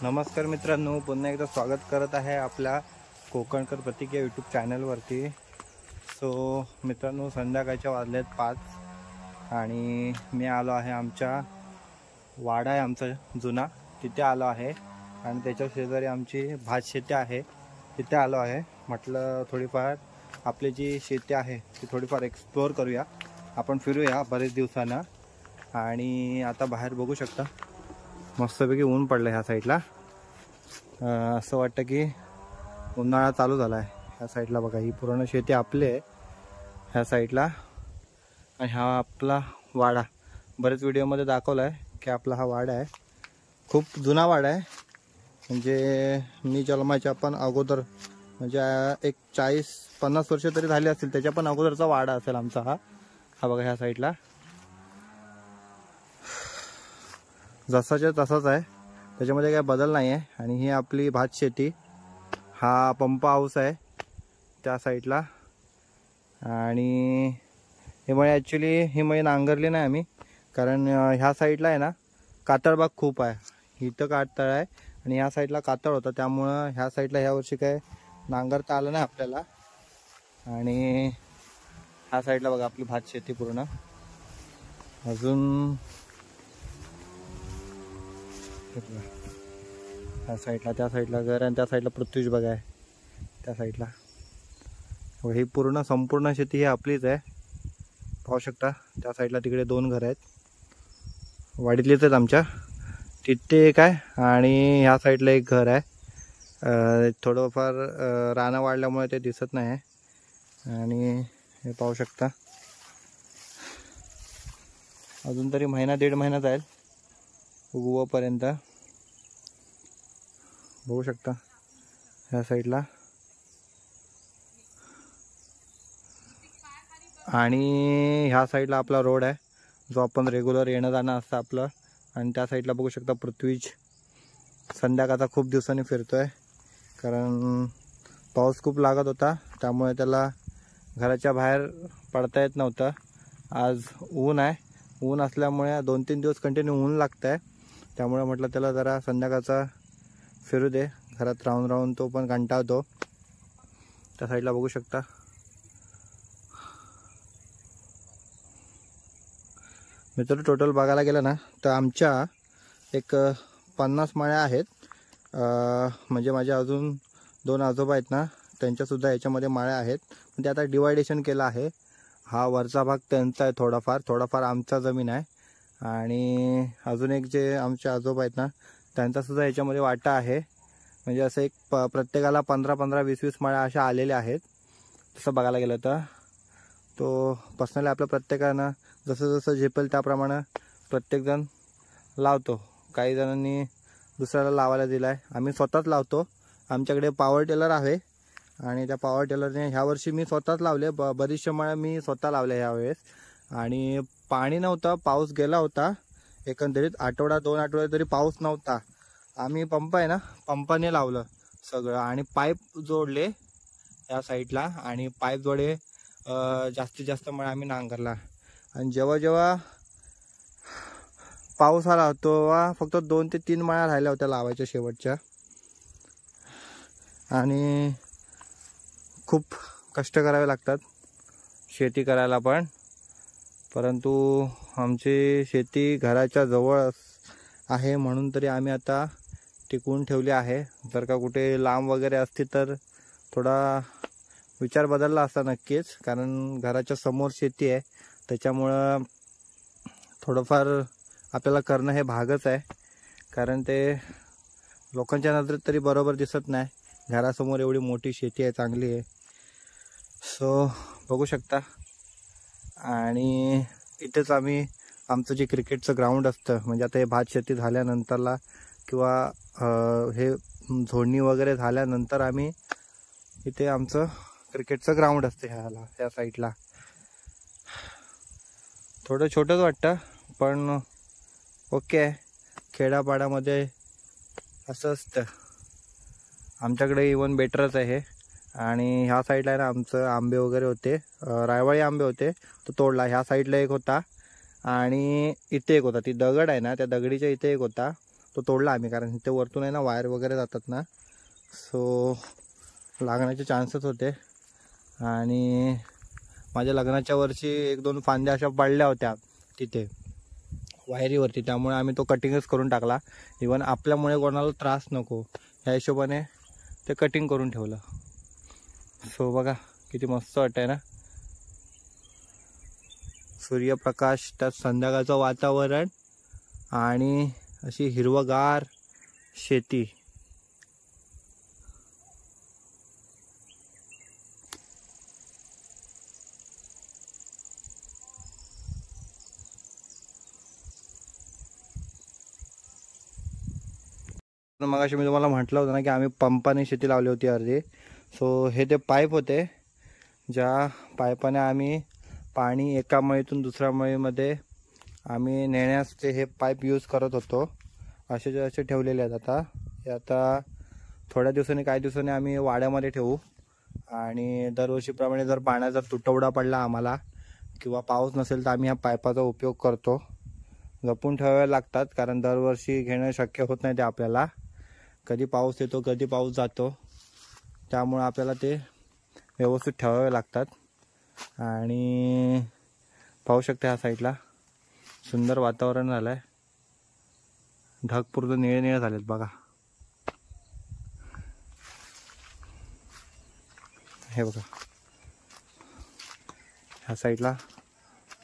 नमस्कार मित्रांनो, पुन्हा एकदा स्वागत करत आहे आपल्या कोकणकर प्रतीक या यूट्यूब चॅनलवरती। सो मित्रांनो, संध्याकाळच्या वाजलेत 5 आणि मी आलो आहे आमच्या वाडा आहे आमचा जुना, तिथे आलो आहे आणि त्याच्या शेजारी आमची भात शेती आहे, तिथे आलो आहे। म्हटलं थोडीफार आपली जी शेती आहे ती थोडीफार एक्सप्लोअर करूया, आपण फिरूया बरेच दिवसांना। आणि आता बाहेर बघू शकता मस्तपैकी ऊन पडलं ह्या साईडला। असं वाटतं की उन्हाळा चालू झाला आहे ह्या साईडला। बघा, ही पूर्ण शेती आपली आहे ह्या साईडला आणि हा आपला वाडा। बरेच व्हिडिओमध्ये दाखवला आहे की आपला हा वाडा आहे, खूप जुना वाडा आहे। म्हणजे मी जन्माच्या पण अगोदर, म्हणजे एक 40-50 वर्ष तरी झाली असतील, त्याच्या पण अगोदरचा वाडा असेल आमचा हा। हा बघा ह्या साईडला जसाच्या तसाच आहे, त्याच्यामध्ये काही बदल नाही आहे। आणि ही आपली भात शेती, हा पंप हाऊस आहे त्या साईडला। आणि हे मळे ॲक्च्युली ही मळी नांगरली नाही आम्ही, कारण ह्या साईडला आहे ना कातळबाग खूप आहे। इथं कातळ आहे आणि ह्या साईडला कातळ होता, त्यामुळं ह्या साईडला ह्या वर्षी काय नांगरता आलं नाही आपल्याला। आणि ह्या साईडला बघा आपली भात शेती पूर्ण। अजून त्या साईडला, त्या साईडला घर आणि त्या साईडला पृथ्वीज बघा आहे त्या साईडला। ही पूर्ण संपूर्ण शेती ही आपलीच आहे, पाहू शकता। त्या साईडला तिकडे 2 घर आहेत, वाडीतलीच आहेत आमच्या, तिथे एक आहे आणि ह्या साईडला एक घर आहे। थोडंफार रानं वाढल्यामुळे ते दिसत नाही आहे। आणि हे पाहू शकता, अजून तरी 1-1.5 महिना जाईल उगवपर्यंत। बघू शकता ह्या साईडला। आणि ह्या साईडला आपला रोड आहे, जो आपण रेग्युलर येणं जाणं असतं आपलं। आणि त्या साईडला बघू शकता पृथ्वीज संध्याकाळचा खूप दिवसांनी फिरतोय, कारण पाऊस खूप लागत होता, त्यामुळे त्याला घराच्या बाहेर पडता येत नव्हतं। आज ऊन आहे, ऊन असल्यामुळे 2-3 दिवस कंटिन्यू ऊन लागतं आहे, त्यामुळे म्हटलं त्याला जरा संध्याकाळचा फिरू दे, घरात राहून राहून तो पण कंटाळतो। त्या साईडला बघू शकता। मित्र, टोटल बघायला गेलं ना तर आमच्या एक 50 माळ्या आहेत। म्हणजे माझ्या अजून 2 आजोबा आहेत ना, त्यांच्यासुद्धा याच्यामध्ये माळ्या आहेत, पण ते आता डिवायडेशन केलं आहे। हा वरचा भाग त्यांचा आहे, थोडाफार आमचा जमीन आहे। आणि अजून एक जे आमचे आजोबा आहेत ना, त्यांचासुद्धा याच्यामध्ये वाटा आहे। म्हणजे असं एक प्रत्येकाला 15-15, 20-20 माळ्या अशा आलेल्या आहेत। तसं बघायला गेलं तर तो पर्सनली आपल्या प्रत्येकानं जसं जसं झेपेल त्याप्रमाणे प्रत्येकजण लावतो। काही जणांनी दुसऱ्याला लावायला दिला आहे, आम्ही स्वतःच लावतो। आमच्याकडे पॉवर टेलर आहे आणि त्या पॉवर टेलरने ह्या वर्षी मी स्वतःच लावले, बरीचशा माळ्या मी स्वतः लावल्या ह्यावेळेस। आणि पाणी नव्हतं, पाऊस गेला होता, एकंदरीत 1-2 आठवडे तरी पाऊस नव्हता। आम्ही पंप आहे ना, पंपाने लावलं सगळं आणि पाईप जोडले या साईडला, आणि पाईप जोडे जास्तीत जास्त मळा आम्ही नांगरला। आणि जेव्हा पाऊस आला तेव्हा फक्त 2 ते 3 माळ्या राहिल्या होत्या लावायच्या शेवटच्या। आणि खूप कष्ट करावे लागतात शेती करायला पण, परंतु आमची शेती घराच्या जवळ आहे म्हणून तरी आम्ही आता टिकवून ठेवली आहे। जर का कुठे लांब वगैरे असती तर थोडा विचार बदलला असता नक्कीच, कारण घराच्या समोर शेती आहे, त्याच्यामुळं थोडंफार आपल्याला करणं हे भागच आहे। कारण ते लोकांच्या नजरेत तरी बरोबर दिसत नाही, घरासमोर एवढी मोठी शेती आहे, चांगली आहे। सो बघू शकता। आणि इथेच आम्ही आमचं जे क्रिकेटचं ग्राउंड असतं, म्हणजे आता हे भात शेती झाल्यानंतरला किंवा हे झोडणी वगैरे झाल्यानंतर आम्ही इथे आमचं क्रिकेटचं ग्राउंड असतं ह्या साईडला। थोडं छोटंच वाटतं पण ओके आहे, खेड्यापाड्यामध्ये असं असतं। आमच्याकडे इवन बेटरच आहे हे। आणि ह्या साईडला आहे ना आमचं आंबे वगैरे होते, रायवाळी आंबे होते, तो तोडला। ह्या साईडला एक होता आणि इथे एक होता, ती दगड आहे ना त्या दगडीच्या इथे एक होता, तो तोडला आम्ही, कारण ते वरतून आहे ना वायर वगैरे जातात ना, सो लागण्याचे चान्सेस होते. आणि माझ्या लग्नाच्या वर्षी 1-2 फांद्या अशा पडल्या होत्या तिथे वायरीवरती, त्यामुळे आम्ही तो कटिंगच करून टाकला. इवन आपल्यामुळे कोणाला त्रास नको ह्या हिशोबाने ते कटिंग करून ठेवलं. सो बघा किती मस्त वाटतंय ना, सूर्यप्रकाश, त्यात संध्याकाळचं वातावरण आणि अशी हिरवगार शेती. मगाशी मी तुम्हाला म्हटलं होतं ना की आम्ही पंपाने शेती लावली होती अर्धी. सो हे ते पाईप होते, ज्या पाईपाने आम्ही पाणी एका मळीतून दुसऱ्या मळीमध्ये आम्ही नेण्यास ते हे पाईप यूज करत होतो. असे ठेवलेले आहेत. आता थोड्या दिवसांनी काही दिवसांनी आम्ही वाड्यामध्ये ठेवू. आणि दरवर्षीप्रमाणे जर पाण्याचा तुटवडा पडला आम्हाला किंवा पाऊस नसेल तर आम्ही ह्या पाईपाचा उपयोग करतो. जपून ठेवावे लागतात, कारण दरवर्षी घेणं शक्य होत नाही ते आपल्याला. कधी पाऊस येतो कधी पाऊस जातो, त्यामुळे आपल्याला ते व्यवस्थित ठेवावे लागतात. आणि पाहू शकता ह्या साईडला सुंदर वातावरण झालं आहे. ढग पूर्ण निळे निळे झालेत बघा. हे बघा ह्या साईडला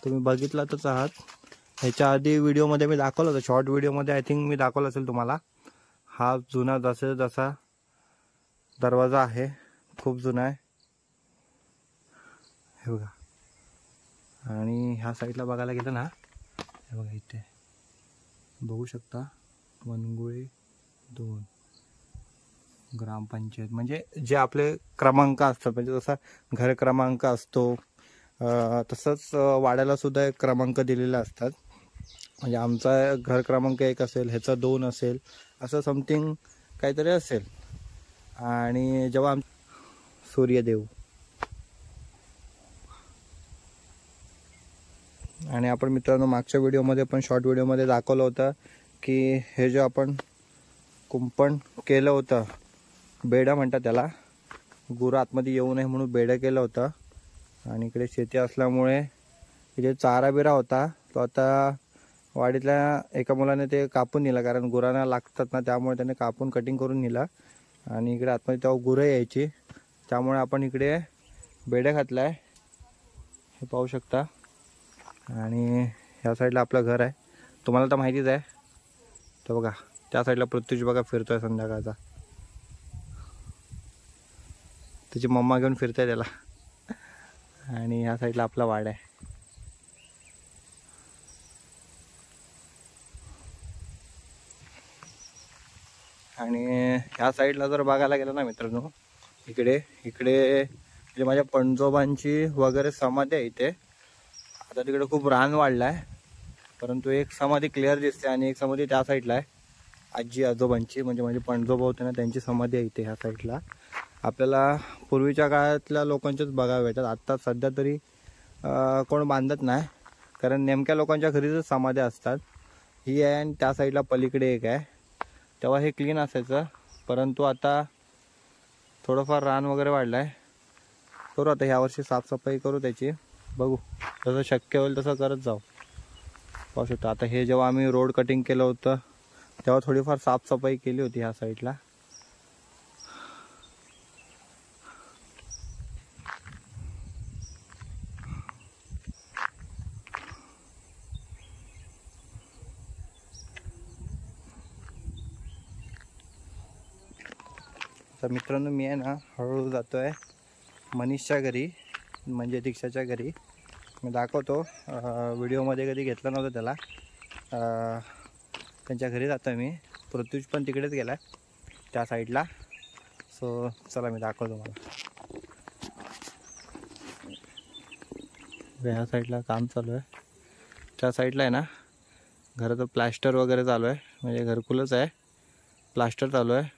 तुम्ही बघितलातच आहात. ह्याच्या आधी व्हिडिओमध्ये मी दाखवलं होतं, शॉर्ट व्हिडिओमध्ये आय थिंक मी दाखवलं असेल तुम्हाला. हा जुना जसा दरवाजा आहे, खूप जुना आहे. हे बघा. आणि ह्या साईडला बघायला गेलं ना, हे बघा इथे बघू शकता वनगुळे 2 ग्रामपंचायत, म्हणजे जे आपले क्रमांक असतात, म्हणजे जसा घर क्रमांक असतो तसंच वाड्याला सुद्धा एक क्रमांक दिलेले असतात. म्हणजे आमचा घर क्रमांक 1 असेल, ह्याचा 2 असेल, असं समथिंग काहीतरी असेल. आणि जेव्हा सूर्यदेव, आणि आपण मित्रांनो मागच्या व्हिडिओमध्ये पण शॉर्ट व्हिडिओमध्ये दाखवलं होतं की हे जे आपण कुंपण केलं होतं, बेडा म्हणतात त्याला, गुरं आतमध्ये येऊ नये म्हणून बेडं केलं होतं. आणि इकडे शेती असल्यामुळे इथे चारा बिरा होता, तो आता वाडीतल्या एका मुलाने ते कापून नेला, कारण गुरांना लागतात ना, त्यामुळे त्याने कापून कटिंग करून नेला. आणि इकडे आतमध्ये तेव्हा गुरं यायची, त्यामुळे आपण इकडे बेडं घातला आहे, हे पाहू शकता. आणि ह्या साईडला आपलं घर आहे, तुम्हाला तर माहितीच आहे. तर बघा त्या साईडला पृथ्वीज बघा फिरतोय संध्याकाळचा, त्याची मम्मा घेऊन फिरताय त्याला. आणि ह्या साईडला आपला वाडा आहे. आणि ह्या साईडला जर बघायला गेलं ना मित्रांनो, इकडे म्हणजे माझ्या पणजोबांची वगैरे समाधी आहे इथे. आता तिकडे खूप रान वाढला आहे, परंतु एक समाधी क्लिअर दिसते आणि एक समाधी त्या साईडला आहे आजी आजोबांची, म्हणजे माझे पणजोबा होते ना, त्यांची समाधी आहे इथे ह्या साईडला. आपल्याला पूर्वीच्या काळातल्या लोकांचेच बघायला भेटतात. आत्ता सध्या तरी कोण बांधत नाही, कारण नेमक्या लोकांच्या घरीच समाध्या असतात. ही आहे आणि त्या साईडला पलीकडे एक आहे. तेव्हा हे क्लीन असायचं, परंतु आता थोडंफार रान वगैरे वाढलं आहे. करू आता ह्यावर्षी साफसफाई करू त्याची, बघू जसं शक्य होईल तसं करत जाऊ. पाहू शकतो. आता हे जेव्हा आम्ही रोड कटिंग केलं होतं तेव्हा थोडीफार साफसफाई केली होती ह्या साईडला. तर मित्रांनो मी आहे ना हळूहळू जातो आहे मनीषच्या घरी, म्हणजे दीक्षाच्या घरी. मी दाखवतो, व्हिडिओमध्ये कधी घेतलं नव्हतं त्याला. त्यांच्या घरी जातो मी. पृथ्वीज पण तिकडेच गेला आहे त्या साईडला. सो चला मी दाखवतो मला. ह्या साईडला काम चालू आहे, त्या साईडला आहे ना घराचं प्लास्टर वगैरे चालू आहे, म्हणजे घरकुलच आहे, प्लास्टर चालू आहे.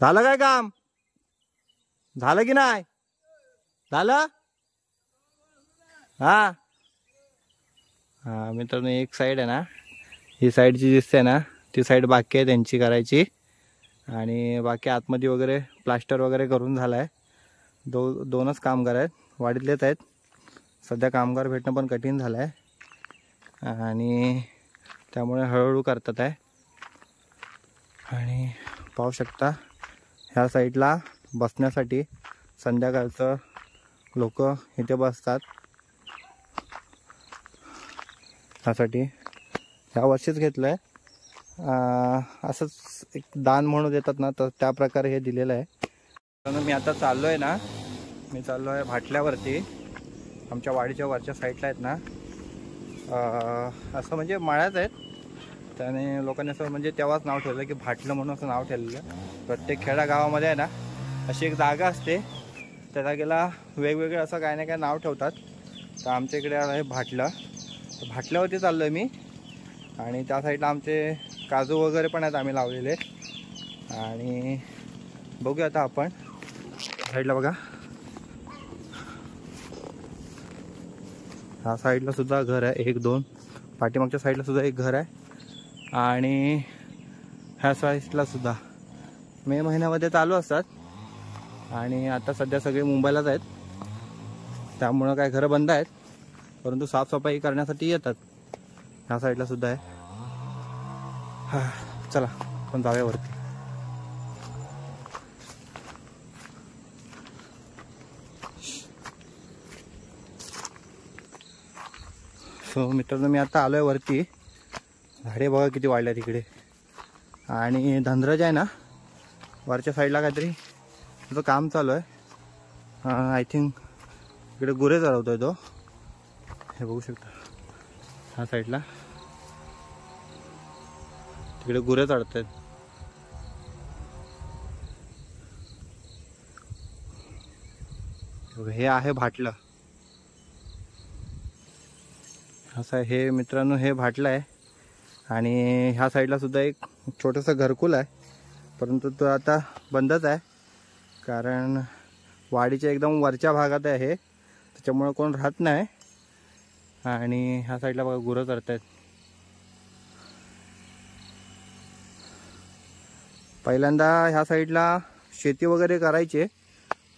झालं काय काम? झालं की नाही? झालं? हा हा मित्रांनो, एक साईड आहे ना, ही साईड जी दिसते ना, ती साईड बाकी आहे त्यांची करायची. आणि बाकी आतमध्ये वगैरे प्लास्टर वगैरे करून झालं आहे. दोनच कामगार आहेत, वाडीतलेच आहेत. सध्या कामगार भेटणं पण कठीण झालं आहे आणि त्यामुळे हळूहळू करतात आहे. आणि पाहू शकता ह्या साईडला बसण्यासाठी संध्याकाळचं लोक इथे बसतात. ह्यासाठी ह्या वर्षीच घेतलं आहे. असंच एक दान म्हणून देतात ना, तर त्या प्रकारे हे दिलेलं आहे. मी आता चाललो आहे ना, मी चाललो आहे भाटल्यावरती. आमच्या वाडीच्या वरच्या साईडला आहेत ना, असं म्हणजे माळ्याच आहेत. त्याने लोकांनी असं म्हणजे तेव्हाच नाव ठेवलं की भाटलं म्हणून असं नाव ठेवलेलं. प्रत्येक खेड्यागावामध्ये आहे ना अशी एक जागा असते, त्या जागेला वेगवेगळं असं काय ना काय नाव ठेवतात. तर आमच्या इकडे आहे भाटलं. तर भाटल्यावरती चाललो आहे मी. आणि त्या साईडला आमचे काजू वगैरे पण आहेत आम्ही लावलेले. आणि बघूया आता आपण साईडला बघा, ह्या साईडला सुद्धा घर आहे, 1-2. पाठीमागच्या साईडला सुद्धा एक घर आहे. आणि ह्या साईडला सुद्धा मे महिन्यामध्ये चालू असतात. आणि आता सध्या सगळे मुंबईलाच आहेत, त्यामुळं काय घरं बंद आहेत, परंतु साफसफाई करण्यासाठी येतात. ह्या साईडला सुद्धा आहे. हा चला आपण जाऊया वरती. सो मित्रांनो, मी आता आलो आहे वरती. झाडे बघा किती वाढल्या तिकडे. आणि धनराज आहे ना वरच्या साईडला काहीतरी त्याचं काम चालू आहे. आय थिंक इकडे गुरे चरवतोय तो. हे बघू शकता ह्या साईडला तिकडे गुरे चढत आहेत. हे आहे भाटलं. असं हे मित्रांनो, हे भाटलं आहे. आणि ह्या साईडला सुद्धा एक छोटंसं घरकुल आहे, परंतु तो आता बंदच आहे, कारण वाडीच्या एकदम वरच्या भागात आहे, त्याच्यामुळे कोण राहत नाही. आणि ह्या साईडला बघा गुरं चरत आहेत. पहिल्यांदा ह्या साईडला शेती वगैरे करायचे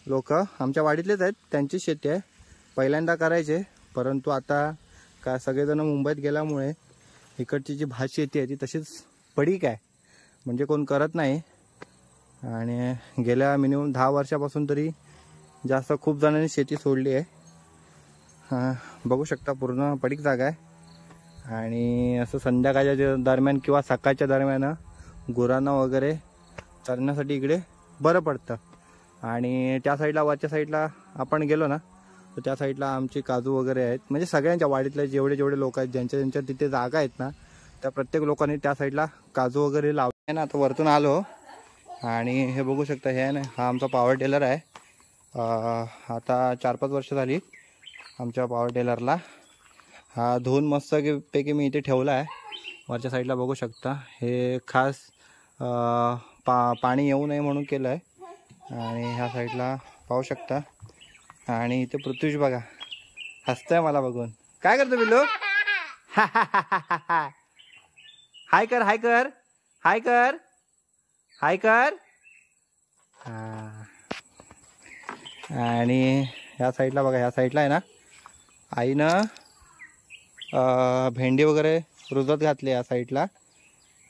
लोक, आमच्या वाडीतलेच आहेत, त्यांची शेती आहे. पहिल्यांदा करायचे, परंतु आता का सगळेजण मुंबईत गेल्यामुळे इकडची जी भात शेती आहे ती तशीच पडीक आहे, म्हणजे कोण करत नाही. आणि गेल्या मिनिमम 10 वर्षापासून तरी जास्त खूप जणांनी शेती सोडली आहे. बघू शकता पूर्ण पडीक जागा आहे. आणि असं संध्याकाळच्या दरम्यान किंवा सकाळच्या दरम्यान गुरांना वगैरे चरण्यासाठी इकडे बरं पडतं. आणि त्या साईडला वरच्या साईडला आपण गेलो ना, तर त्या साईडला आमचे काजू वगैरे आहेत. म्हणजे सगळ्यांच्या वाडीतले जेवढे लोक आहेत, ज्यांच्या तिथे जागा आहेत ना, त्या प्रत्येक लोकांनी त्या साईडला काजू वगैरे लावले ना. आता वरतून आलो आणि हे बघू शकता, हे आहे ना, हा आमचा पॉवर टेलर आहे. आता 4-5 वर्ष झाली आमच्या पॉवर टेलरला. हा धुवून मस्तपैकी मी इथे ठेवला आहे. वरच्या साईडला बघू शकता, हे खास पाणी येऊ नये म्हणून केलं आहे. आणि ह्या साईडला पाहू शकता. आणि इथे पृथ्वीश बघा हसतंय मला बघून. काय करतो बिल्लू? हाय कर, हाय कर, हाय कर, हाय कर. आणि ह्या साईडला बघा, ह्या साईडला आहे ना आईनं भेंडी वगैरे रुजत घातली या साईडला.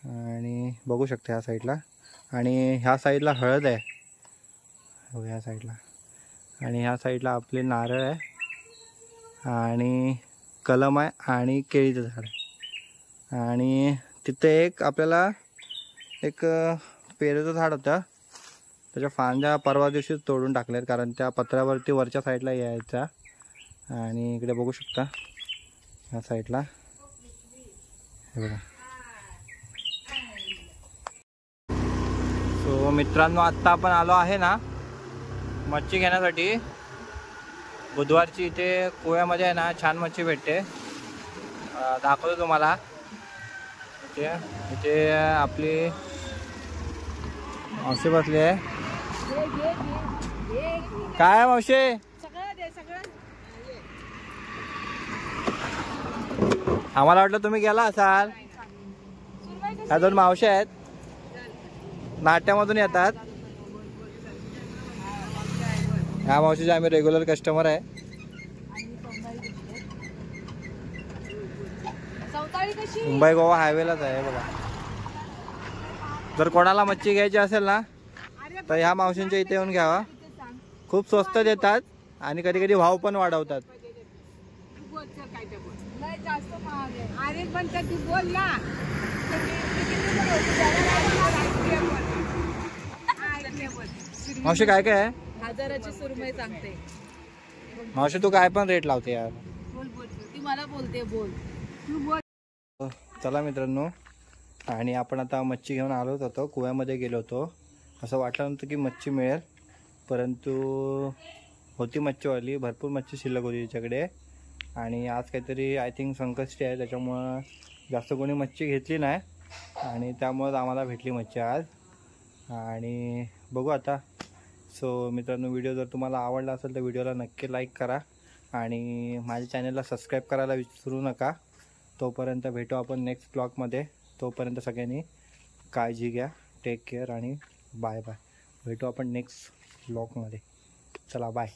आणि बघू शकता ह्या साईडला. आणि ह्या साईडला हळद आहे ह्या साईडला. आणि ह्या साईडला आपले नारळ आहे आणि कलम आहे आणि केळीचं झाड आहे. आणि तिथे एक आपल्याला एक पेरूचं झाड होतं, त्याच्या फांद्या परवा दिवशीच तोडून टाकल्यात, कारण त्या पत्र्यावरती वरच्या साईडला यायचा. आणि इकडे बघू शकता ह्या साईडला हे बघा. सो मित्रांनो, आत्ता आपण आलो आहे ना मच्छी घेण्यासाठी. बुधवारची इथे कोव्यामध्ये आहे ना छान मच्छी भेटते, दाखवतो तुम्हाला. इथे आपली मावशी बसली आहे. काय मावशी? आम्हाला वाटलं तुम्ही गेला असाल. ह्या दोन मावशी आहेत, नाट्यामधून येतात. ह्या मावशीचे आम्ही रेग्युलर कस्टमर आहे. मुंबई गोवा हायवेलाच आहे बघा. जर कोणाला मच्छी घ्यायची असेल ना तर ह्या मावशींच्या इथे येऊन घ्यावा. खूप स्वस्त देतात आणि कधी कधी भाव पण वाढवतात. मावशी काय काय आहे? 1000ची सुरमई सांगते. मावशी तू काय पण रेट लावते यार. बोल बोल ती मला बोलते बोल तू बोल. चला मित्रांनो, आणि आपण आता मच्छी घेऊन आलोच होतो. कुव्यामध्ये गेलो होतो. असं वाटलं नव्हतं की मच्छी मिळेल, परंतु होती मच्छीवाली. भरपूर मच्छी शिल्लक होती तिच्याकडे. आणि आज काहीतरी आय थिंक संकष्टी आहे, त्याच्यामुळं जास्त कोणी मच्छी घेतली नाही आणि त्यामुळंच आम्हाला भेटली मच्छी आज. आणि बघू आता. सो मित्रांनो, व्हिडिओ जर तुम्हाला आवडला असेल तर व्हिडिओला नक्की लाईक करा आणि माझ्या चॅनलला सबस्क्राईब करायला विसरू नका. तोपर्यंत भेटू आपण नेक्स्ट ब्लॉगमध्ये. तोपर्यंत सगळ्यांनी काळजी घ्या. टेक केअर आणि बाय बाय. भेटू आपण नेक्स्ट ब्लॉगमध्ये. चला बाय.